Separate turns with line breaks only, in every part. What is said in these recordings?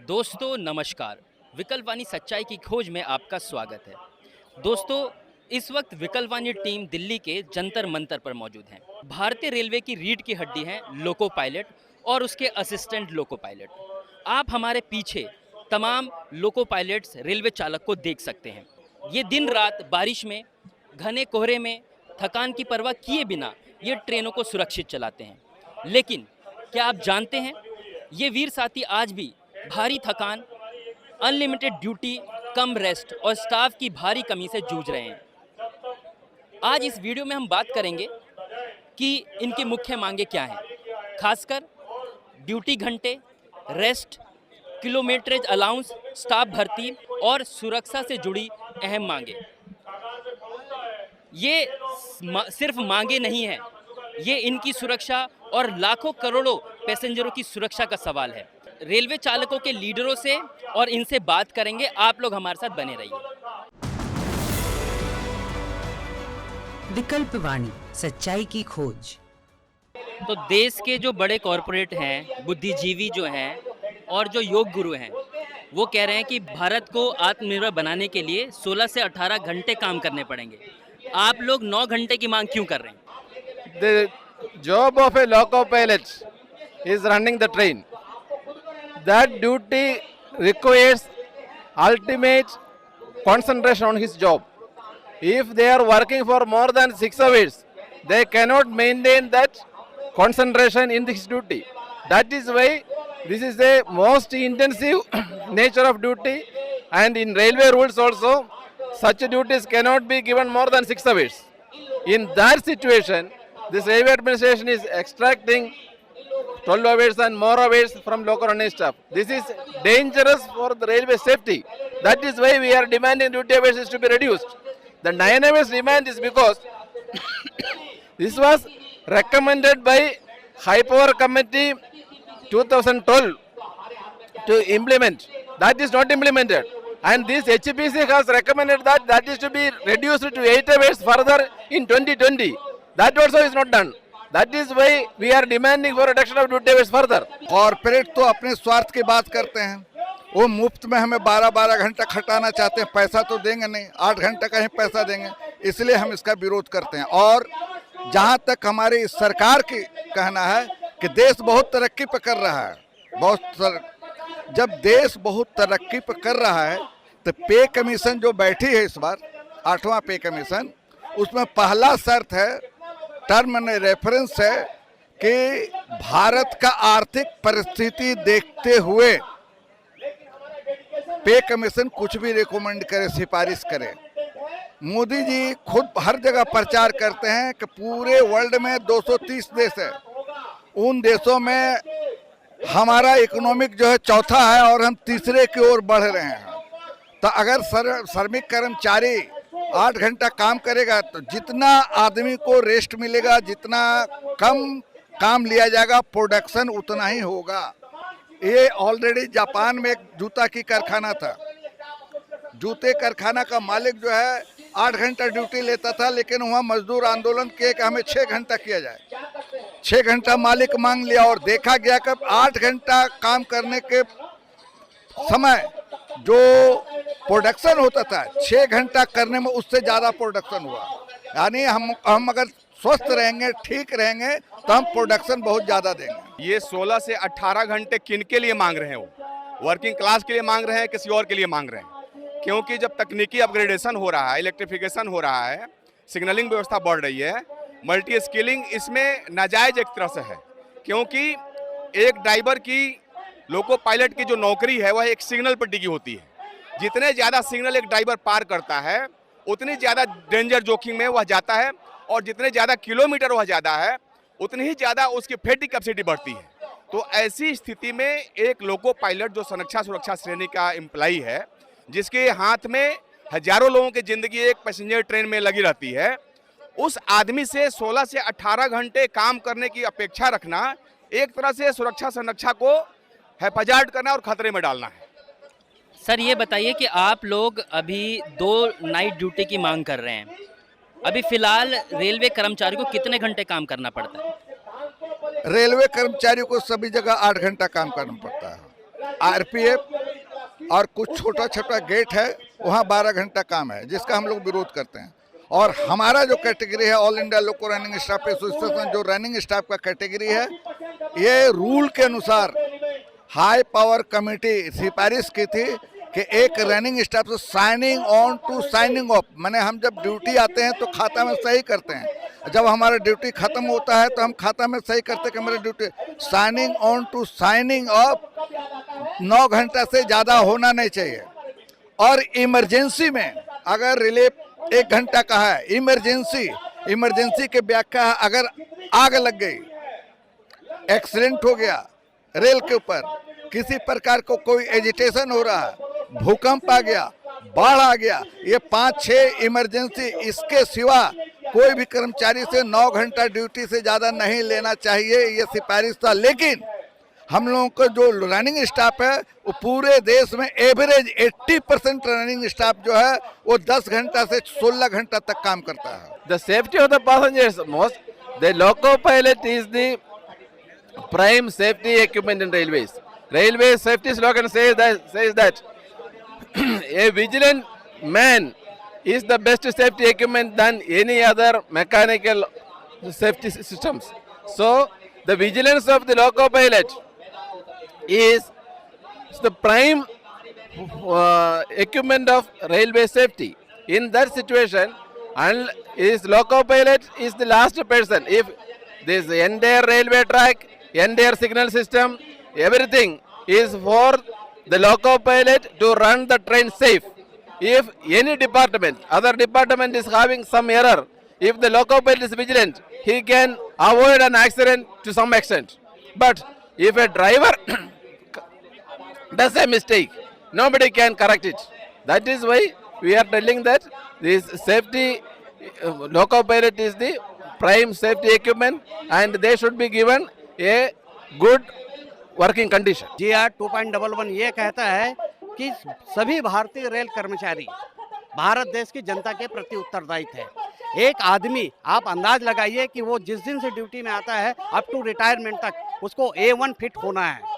दोस्तों नमस्कार। विकल्पवाणी सच्चाई की खोज में आपका स्वागत है। दोस्तों, इस वक्त विकल्पवाणी टीम दिल्ली के जंतर मंतर पर मौजूद है। भारतीय रेलवे की रीढ़ की हड्डी है लोको पायलट और उसके असिस्टेंट लोको पायलट। आप हमारे पीछे तमाम लोको पायलट्स रेलवे चालक को देख सकते हैं। ये दिन रात बारिश में, घने कोहरे में, थकान की परवाह किए बिना ये ट्रेनों को सुरक्षित चलाते हैं। लेकिन क्या आप जानते हैं, ये वीर साथी आज भी भारी थकान, अनलिमिटेड ड्यूटी, कम रेस्ट और स्टाफ की भारी कमी से जूझ रहे हैं। आज इस वीडियो में हम बात करेंगे कि इनकी मुख्य मांगे क्या हैं, खासकर ड्यूटी घंटे, रेस्ट, किलोमीटरेज अलाउंस, स्टाफ भर्ती और सुरक्षा से जुड़ी अहम मांगे। ये सिर्फ मांगे नहीं हैं, ये इनकी सुरक्षा और लाखों करोड़ों पैसेंजरों की सुरक्षा का सवाल है। रेलवे चालकों के लीडरों से और इनसे बात करेंगे। आप लोग हमारे साथ बने रहिए।
विकल्पवाणी सच्चाई की खोज।
तो देश के जो बड़े कॉरपोरेट हैं, बुद्धिजीवी जो हैं और जो योग गुरु हैं, वो कह रहे हैं कि भारत को आत्मनिर्भर बनाने के लिए 16 से 18 घंटे काम करने पड़ेंगे। आप लोग 9 घंटे की मांग क्यों कर रहे हैं?
The job of a loco pilot is running the train. That duty requires ultimate concentration on his job. If they are working for more than 6 hours, they cannot maintain that concentration in this duty. That is why this is the most intensive nature of duty, and in railway rules also, such duties cannot be given more than 6 hours. In that situation, this railway administration is extracting 12 hours and more hours from local running staff. This is dangerous for the railway safety. That is why we are demanding duty hours is to be reduced. The 9 hours demand is because this was recommended by High Power Committee 2012 to implement. That is not implemented. And this HPC has recommended that is to be reduced to 8 hours further in 2020. That also is not done. That is why we are demanding for reduction of duty hours further.
Corporate तो अपने स्वार्थ की बात करते हैं, वो मुफ्त में हमें 12-12 घंटा खटाना चाहते हैं। पैसा तो देंगे नहीं, 8 घंटे का ही पैसा देंगे, इसलिए हम इसका विरोध करते हैं। और जहाँ तक हमारी सरकार की कहना है कि देश बहुत तरक्की पर कर रहा है, जब देश बहुत तरक्की पर कर रहा है तो पे कमीशन जो बैठी है इस बार 8वां पे कमीशन, उसमें पहला शर्त है, टर्म में रेफरेंस है कि भारत का आर्थिक परिस्थिति देखते हुए पे कमीशन कुछ भी रिकमेंड करे, सिफारिश करे। मोदी जी खुद हर जगह प्रचार करते हैं कि पूरे वर्ल्ड में 230 देश है, उन देशों में हमारा इकोनॉमिक जो है चौथा है और हम तीसरे की ओर बढ़ रहे हैं। तो अगर श्रमिक कर्मचारी 8 घंटा काम करेगा तो जितना आदमी को रेस्ट मिलेगा, जितना कम काम लिया जाएगा, प्रोडक्शन उतना ही होगा। ये ऑलरेडी जापान में एक जूता की कारखाना था, जूते कारखाना का मालिक जो है 8 घंटा ड्यूटी लेता था, लेकिन वहाँ मजदूर आंदोलन किए कि हमें 6 घंटा किया जाए। 6 घंटा मालिक मांग लिया और देखा गया कि 8 घंटा काम करने के समय जो प्रोडक्शन होता था 6 घंटा करने में उससे ज़्यादा प्रोडक्शन हुआ। यानी हम अगर स्वस्थ रहेंगे, ठीक रहेंगे तो हम प्रोडक्शन बहुत ज़्यादा देंगे।
ये 16 से 18 घंटे किन के लिए मांग रहे हैं? वो वर्किंग क्लास के लिए मांग रहे हैं, किसी और के लिए मांग रहे हैं? क्योंकि जब तकनीकी अपग्रेडेशन हो रहा है, इलेक्ट्रिफिकेशन हो रहा है, सिग्नलिंग व्यवस्था बढ़ रही है, मल्टी स्किलिंग इसमें नाजायज एक तरह से है। क्योंकि एक ड्राइवर की, लोको पायलट की जो नौकरी है वह एक सिग्नल पर टिकी होती है। जितने ज़्यादा सिग्नल एक ड्राइवर पार करता है उतनी ज़्यादा डेंजर जोखिम में वह जाता है, और जितने ज़्यादा किलोमीटर वह ज़्यादा है उतनी ही ज़्यादा उसकी फेटिक कैपेसिटी बढ़ती है। तो ऐसी स्थिति में एक लोको पायलट जो संरक्षा सुरक्षा श्रेणी का एम्प्लॉई है, जिसके हाथ में हजारों लोगों की ज़िंदगी एक पैसेंजर ट्रेन में लगी रहती है, उस आदमी से 16 से 18 घंटे काम करने की अपेक्षा रखना एक तरह से सुरक्षा संरक्षा को हेफाजत करना और खतरे में डालना है।
सर, ये बताइए कि आप लोग अभी 2 नाइट ड्यूटी की मांग कर रहे हैं। अभी फिलहाल रेलवे कर्मचारी को कितने घंटे काम करना पड़ता है?
रेलवे कर्मचारियों को सभी जगह 8 घंटा काम करना पड़ता है। आरपीएफ और कुछ छोटा छोटा गेट है, वहाँ 12 घंटा काम है, जिसका हम लोग विरोध करते हैं। और हमारा जो कैटेगरी है ऑल इंडिया लोको रनिंग स्टाफ एसोसिएशन, जो रनिंग स्टाफ का कैटेगरी है, ये रूल के अनुसार हाई पावर कमेटी सिफारिश की थी कि एक रनिंग स्टाफ से signing on to signing off, माने हम जब ड्यूटी आते हैं तो खाता में सही करते हैं, जब हमारा ड्यूटी खत्म होता है तो हम खाता में सही करते हैं कि मेरा duty signing on to signing off 9 घंटा से ज़्यादा होना नहीं चाहिए। और इमरजेंसी में अगर रिलीफ 1 घंटा का है, इमरजेंसी के व्याख्या है, अगर आग लग गई, एक्सीडेंट हो गया रेल के ऊपर, किसी प्रकार को कोई एजिटेशन हो रहा है, भूकंप आ गया, बाढ़ आ गया, ये 5-6 इमरजेंसी, इसके सिवा कोई भी कर्मचारी से 9 घंटा ड्यूटी से ज़्यादा नहीं लेना चाहिए, ये सिफारिश था। लेकिन हम लोगों को जो रनिंग स्टाफ है वो पूरे देश में एवरेज 80% रनिंग स्टाफ जो है वो 10 घंटा से 16 घंटा तक काम करता है।
The safety of the passengers most, the loco pilot is the prime safety equipment in railways. Railway safety slogan says that a vigilant man is the best safety equipment than any other mechanical safety systems. So the vigilance of the loco pilot is the prime equipment of railway safety. In that situation, and is loco pilot is the last person. If this entire railway track, entire signal system, everything is for the loco pilot to run the train safe. If any department, other department is having some error, if the loco pilot is vigilant, he can avoid an accident to some extent. But if a driver does a mistake, nobody can correct it. That is why we are telling that this safety loco pilot is the prime safety equipment and they should be given a good working condition.
GR 2.11 ये कहता है कि सभी भारतीय rail कर्मचारी भारत देश की जनता के प्रति उत्तरदायित्व है। एक आदमी, आप अंदाज लगाइए कि वो जिस दिन से ड्यूटी में आता है अप टू रिटायरमेंट तक उसको A1 फिट होना है।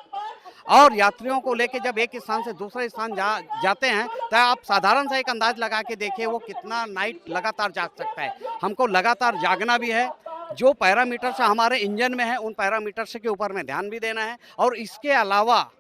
और यात्रियों को लेके जब एक स्थान से दूसरे स्थान जाते हैं तो आप साधारण सा एक अंदाज लगा के देखिए वो कितना नाइट लगातार जाग सकता है। हमको लगातार जागना भी है, जो पैरामीटर्स हमारे इंजन में है उन पैरामीटर्स के ऊपर में ध्यान भी देना है, और इसके अलावा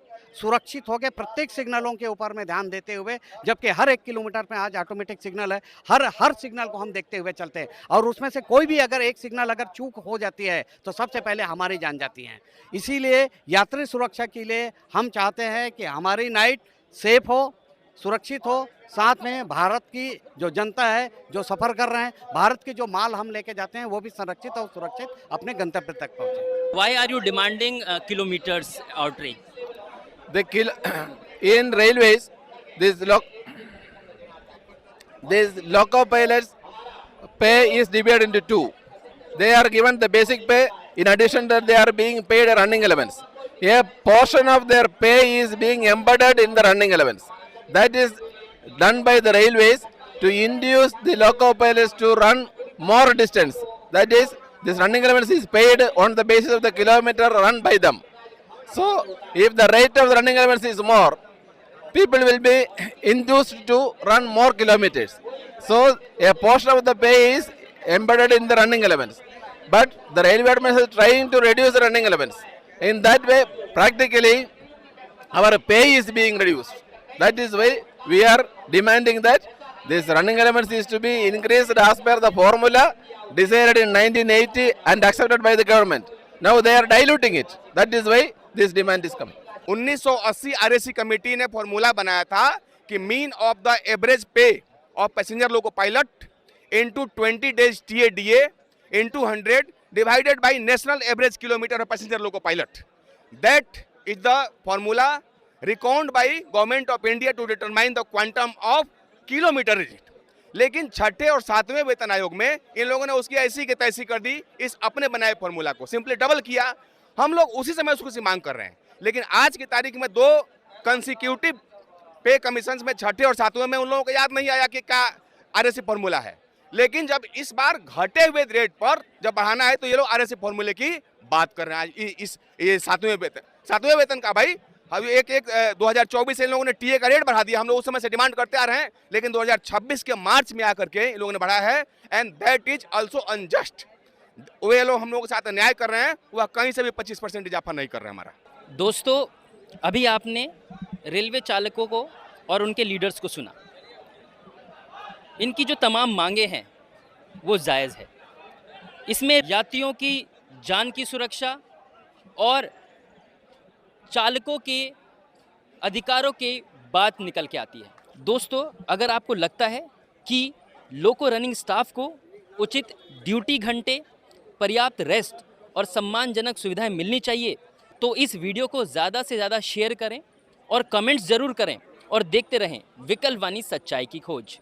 सुरक्षित होकर प्रत्येक सिग्नलों के ऊपर में ध्यान देते हुए, जबकि हर 1 किलोमीटर में आज ऑटोमेटिक सिग्नल है, हर सिग्नल को हम देखते हुए चलते हैं, और उसमें से कोई भी अगर एक सिग्नल अगर चूक हो जाती है तो सबसे पहले हमारी जान जाती है। इसीलिए यात्री सुरक्षा के लिए हम चाहते हैं कि हमारी नाइट सेफ हो, सुरक्षित हो, साथ में भारत की जो जनता है जो सफ़र कर रहे हैं, भारत के जो माल हम लेके जाते हैं वो भी संरक्षित और सुरक्षित अपने गंतव्य तक पहुँचे।
Why are you demanding kilometers outrage?
In railways, this loco pilots pay is divided into two. They are given the basic pay. In addition that they are being paid a running allowance. A portion of their pay is being embedded in the running allowance. That is done by the railways to induce the loco pilots to run more distance. That is, this running allowance is paid on the basis of the kilometer run by them. So, if the rate of the running allowance is more, people will be induced to run more kilometers. So, a portion of the pay is embedded in the running allowance. But the railway administration is trying to reduce the running allowance. In that way, practically, our pay is being reduced. That is why we are demanding that this running allowance is to be increased as per the formula decided in 1980 and accepted by the government. Now they are diluting it. That is why this demand is coming.
1980 RAC committee ने formula बनाया था कि mean of the average पे of passenger loco pilot into 20 days TADA into 100 divided by national average kilometer of passenger loco pilot. That is the formula reckoned by government of India to determine the quantum of kilometer rate. लेकिन छठे और सातवें वेतन आयोग में इन लोगों ने उसकी ऐसी की तैसी कर दी, इस अपने बनाए फॉर्मूला को सिंपली डबल किया। हम लोग उसी समय उसकी मांग कर रहे हैं, लेकिन आज की तारीख में 2 कंसिक्यूटिव पे कमीशन में छठे और सातवें में उन लोगों को याद नहीं आया कि क्या RAC फॉर्मूला है। लेकिन जब इस बार घटे हुए रेट पर जब बढ़ाना है तो ये लोग RAC फॉर्मूले की बात कर रहे हैं। ये सातवें वेतन का भाई अब एक 2024 से इन लोगों ने टीए का रेट बढ़ा दिया। हम लोग उस समय से डिमांड करते आ रहे हैं, लेकिन 2026 के मार्च में आकर के इन लोगों ने बढ़ाया है, and that is also unjust. वे लोग हम लोगों के साथ अन्याय कर रहे हैं, वह कहीं से भी 25% इजाफा नहीं कर रहे हैं हमारा।
दोस्तों, अभी आपने रेलवे चालकों को और उनके लीडर्स को सुना। इनकी जो तमाम मांगे हैं वो जायज़ है। इसमें यात्रियों की जान की सुरक्षा और चालकों के अधिकारों की बात निकल के आती है। दोस्तों, अगर आपको लगता है कि लोको रनिंग स्टाफ को उचित ड्यूटी घंटे, पर्याप्त रेस्ट और सम्मानजनक सुविधाएं मिलनी चाहिए, तो इस वीडियो को ज़्यादा से ज़्यादा शेयर करें और कमेंट्स ज़रूर करें और देखते रहें विकल वाणी सच्चाई की खोज।